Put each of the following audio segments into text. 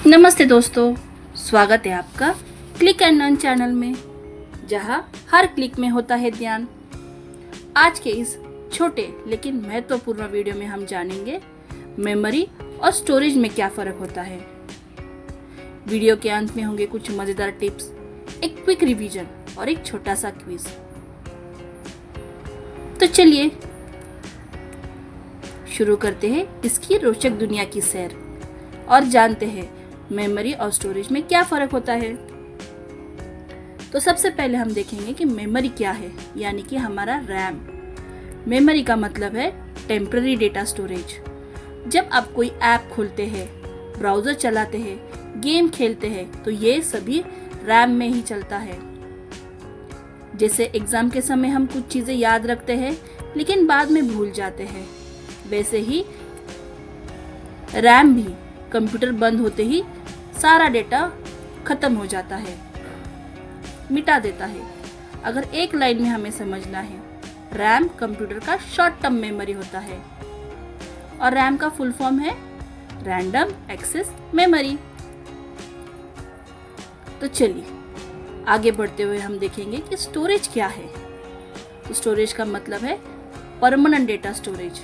नमस्ते दोस्तों, स्वागत है आपका क्लिक एंड लर्न चैनल में, जहां हर क्लिक में होता है ध्यान। आज के इस छोटे लेकिन महत्वपूर्ण वीडियो में हम जानेंगे मेमोरी और स्टोरेज में क्या फ़र्क होता है। वीडियो के अंत में होंगे कुछ मज़ेदार टिप्स, एक क्विक रिवीजन और एक छोटा सा क्विज। तो चलिए शुरू करते हैं इसकी रोचक दुनिया की सैर और जानते हैं मेमोरी और स्टोरेज में क्या फ़र्क होता है। तो सबसे पहले हम देखेंगे कि मेमोरी क्या है, यानी कि हमारा रैम। मेमोरी का मतलब है टेम्पररी डेटा स्टोरेज। जब आप कोई ऐप खोलते हैं, ब्राउज़र चलाते हैं, गेम खेलते हैं, तो ये सभी रैम में ही चलता है। जैसे एग्ज़ाम के समय हम कुछ चीज़ें याद रखते हैं लेकिन बाद में भूल जाते हैं, वैसे ही रैम भी कंप्यूटर बंद होते ही सारा डेटा खत्म हो जाता है, मिटा देता है। अगर एक लाइन में हमें समझना है, रैम कंप्यूटर का शॉर्ट टर्म मेमोरी होता है और रैम का फुल फॉर्म है रैंडम एक्सेस मेमोरी। तो चलिए आगे बढ़ते हुए हम देखेंगे कि स्टोरेज क्या है। तो स्टोरेज का मतलब है permanent data storage.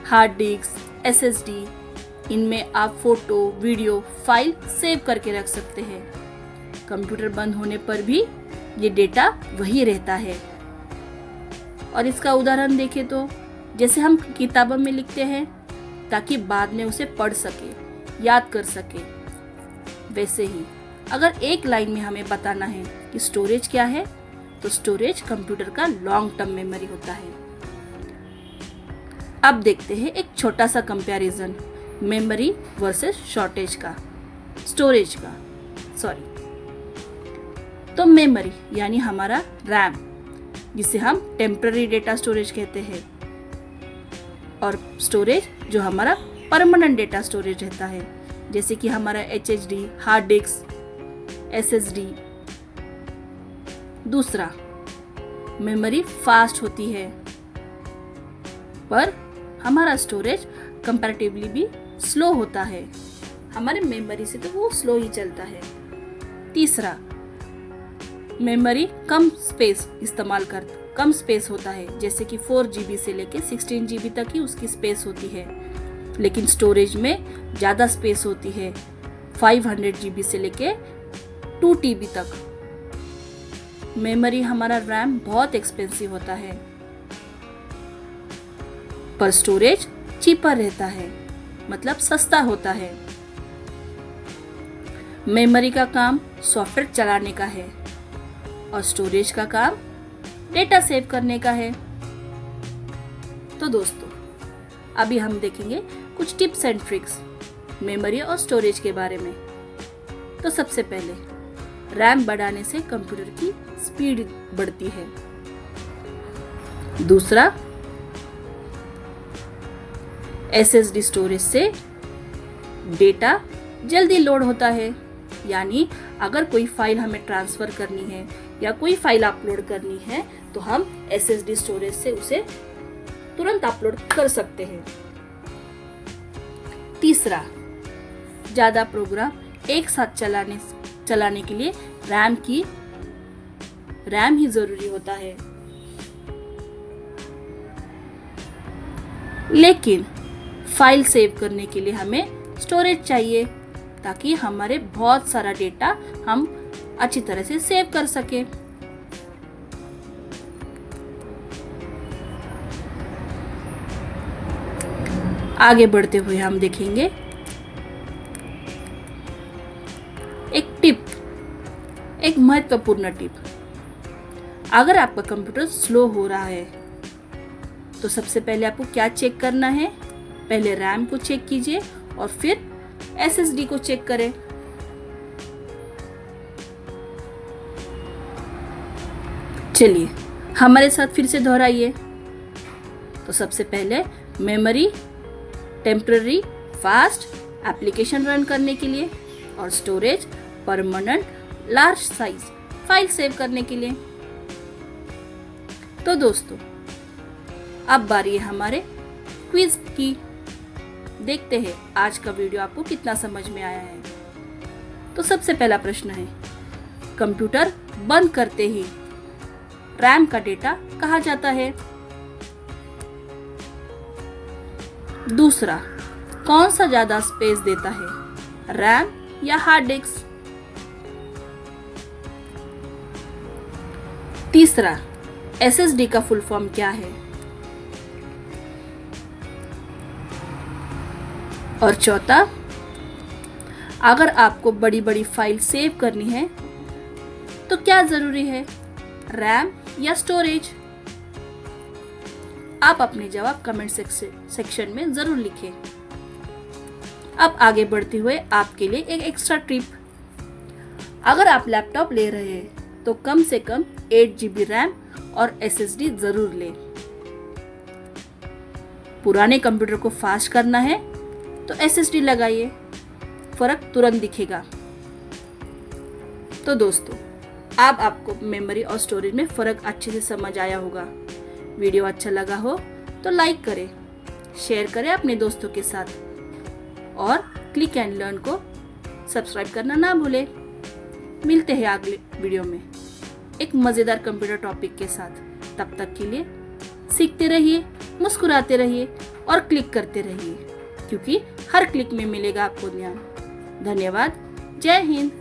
Hard disk, SSD, इनमें आप फोटो, वीडियो, फाइल सेव करके रख सकते हैं। कंप्यूटर बंद होने पर भी ये डेटा वही रहता है। और इसका उदाहरण देखें तो जैसे हम किताबों में लिखते हैं ताकि बाद में उसे पढ़ सके, याद कर सके, वैसे ही अगर एक लाइन में हमें बताना है कि स्टोरेज क्या है, तो स्टोरेज कंप्यूटर का लॉन्ग टर्म मेमोरी होता है। अब देखते हैं एक छोटा सा कंपैरिजन मेमोरी वर्सेस स्टोरेज का। तो मेमोरी यानी हमारा रैम, जिसे हम टेम्पररी डेटा स्टोरेज कहते हैं, और स्टोरेज जो हमारा परमानेंट डेटा स्टोरेज रहता है, जैसे कि हमारा एचएचडी, हार्ड डिस्क, एसएसडी। दूसरा, मेमोरी फास्ट होती है पर हमारा स्टोरेज कंपैरेटिवली भी स्लो होता है। हमारे मेमोरी से तो वो स्लो ही चलता है। तीसरा, मेमोरी कम स्पेस होता है, जैसे कि 4 GB से लेके 16 GB तक ही उसकी स्पेस होती है, लेकिन स्टोरेज में ज़्यादा स्पेस होती है, 500 GB से लेके 2 TB तक। मेमोरी हमारा रैम बहुत एक्सपेंसिव होता है, पर स्टोरेज चीपर रहता है, मतलब सस्ता होता है। मेमोरी का काम सॉफ्टवेयर चलाने का है और स्टोरेज का काम डेटा सेव करने का है। तो दोस्तों, अभी हम देखेंगे कुछ टिप्स एंड ट्रिक्स मेमोरी और स्टोरेज के बारे में। तो सबसे पहले, रैम बढ़ाने से कंप्यूटर की स्पीड बढ़ती है। दूसरा, एसएसडी स्टोरेज से डेटा जल्दी लोड होता है, यानी अगर कोई फाइल हमें ट्रांसफ़र करनी है या कोई फाइल अपलोड करनी है तो हम एसएसडी स्टोरेज से उसे तुरंत अपलोड कर सकते हैं। तीसरा, ज़्यादा प्रोग्राम एक साथ चलाने के लिए रैम ही ज़रूरी होता है, लेकिन फाइल सेव करने के लिए हमें स्टोरेज चाहिए ताकि हमारे बहुत सारा डेटा हम अच्छी तरह से सेव कर सके। आगे बढ़ते हुए हम देखेंगे एक महत्वपूर्ण टिप। अगर आपका कंप्यूटर स्लो हो रहा है तो सबसे पहले आपको क्या चेक करना है? पहले रैम को चेक कीजिए और फिर एसएसडी को चेक करें। चलिए हमारे साथ फिर से दोहराइए। तो सबसे पहले memory temporary fast application run करने के लिए, और storage permanent large size file save करने के लिए। तो दोस्तों, अब बारी है हमारे क्विज की। देखते हैं आज का वीडियो आपको कितना समझ में आया है। तो सबसे पहला प्रश्न है, कंप्यूटर बंद करते ही रैम का डेटा कहाँ जाता है? दूसरा, कौन सा ज्यादा स्पेस देता है, रैम या हार्ड डिस्क? तीसरा, एसएसडी का फुल फॉर्म क्या है? और चौथा, अगर आपको बड़ी बड़ी फाइल सेव करनी है तो क्या जरूरी है, रैम या स्टोरेज? आप अपने जवाब कमेंट सेक्शन में जरूर लिखें। अब आगे बढ़ते हुए आपके लिए एक एक्स्ट्रा टिप, अगर आप लैपटॉप ले रहे हैं तो कम से कम 8 GB रैम और SSD जरूर लें। पुराने कंप्यूटर को फास्ट करना है तो SSD लगाइए, फर्क तुरंत दिखेगा। तो दोस्तों, अब आपको मेमोरी और स्टोरेज में फर्क अच्छे से समझ आया होगा। वीडियो अच्छा लगा हो तो लाइक करें, शेयर करें अपने दोस्तों के साथ और क्लिक एंड लर्न को सब्सक्राइब करना ना भूलें। मिलते हैं अगले वीडियो में एक मज़ेदार कंप्यूटर टॉपिक के साथ। तब तक के लिए सीखते रहिए, मुस्कुराते रहिए और क्लिक करते रहिए, क्योंकि हर क्लिक में मिलेगा आपको ज्ञान। धन्यवाद। जय हिंद।